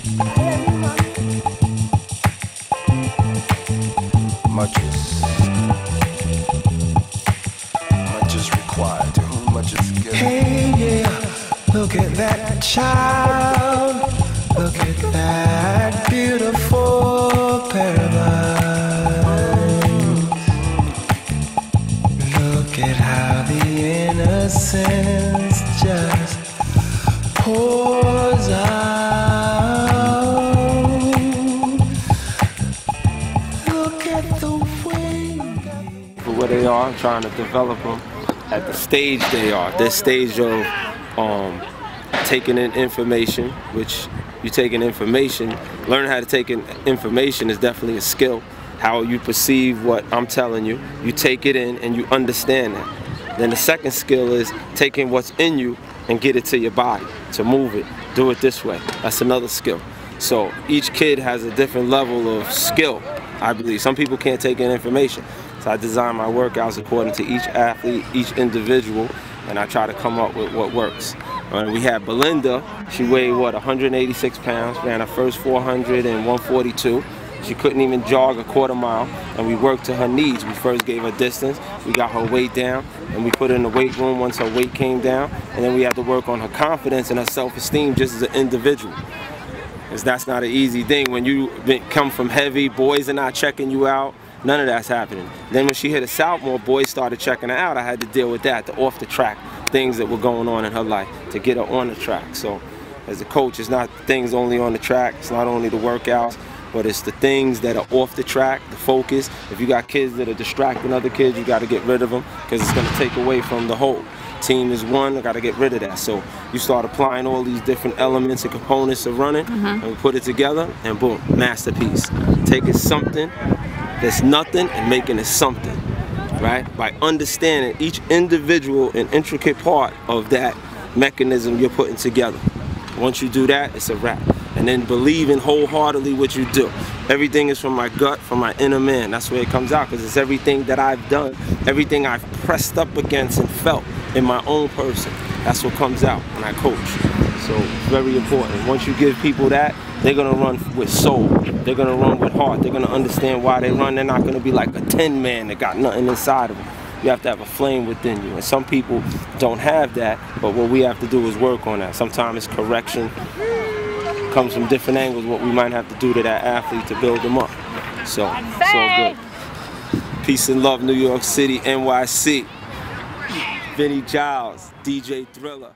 Much is required. Much is given. Hey, yeah, look at that child. Look at that beautiful pair of eyes. Look at how the innocence just pours out. Look at the way. For where they are, I'm trying to develop them at the stage they are. This stage of taking in information, which you taking information, learning how to take in information is definitely a skill. How you perceive what I'm telling you, you take it in and you understand that. Then the second skill is taking what's in you and get it to your body, to move it, do it this way. That's another skill. So each kid has a different level of skill, I believe. Some people can't take in information. So I design my workouts according to each athlete, each individual, and I try to come up with what works. We had Belinda, she weighed, what, 186 pounds, ran her first 400 in 142. She couldn't even jog a quarter mile, and we worked to her needs. We first gave her distance, we got her weight down, and we put her in the weight room once her weight came down, and then we had to work on her confidence and her self-esteem just as an individual. Because that's not an easy thing. When you come from heavy, boys are not checking you out, none of that's happening. Then when she hit a sophomore, boys started checking her out. I had to deal with that, the off the track things that were going on in her life to get her on the track. So as a coach, it's not things only on the track, it's not only the workouts, but it's the things that are off the track, the focus. If you got kids that are distracting other kids, you got to get rid of them because it's going to take away from the whole. Team is one, I got to get rid of that. So you start applying all these different elements and components of running, and we put it together, and boom, masterpiece. Taking something that's nothing and making it something, right? By understanding each individual and intricate part of that mechanism you're putting together. Once you do that, it's a wrap. And then believing wholeheartedly what you do. Everything is from my gut, from my inner man. That's where it comes out, because it's everything that I've done, everything I've pressed up against and felt in my own person. That's what comes out when I coach. So it's very important. Once you give people that, they're gonna run with soul. They're gonna run with heart. They're gonna understand why they run. They're not gonna be like a tin man that got nothing inside of them. You have to have a flame within you. And some people don't have that, but what we have to do is work on that. Sometimes it's correction. Comes from different angles, what we might have to do to that athlete to build them up. So, it's all good. Peace and love, New York City, NYC. Vinny Giles, DJ Thriller.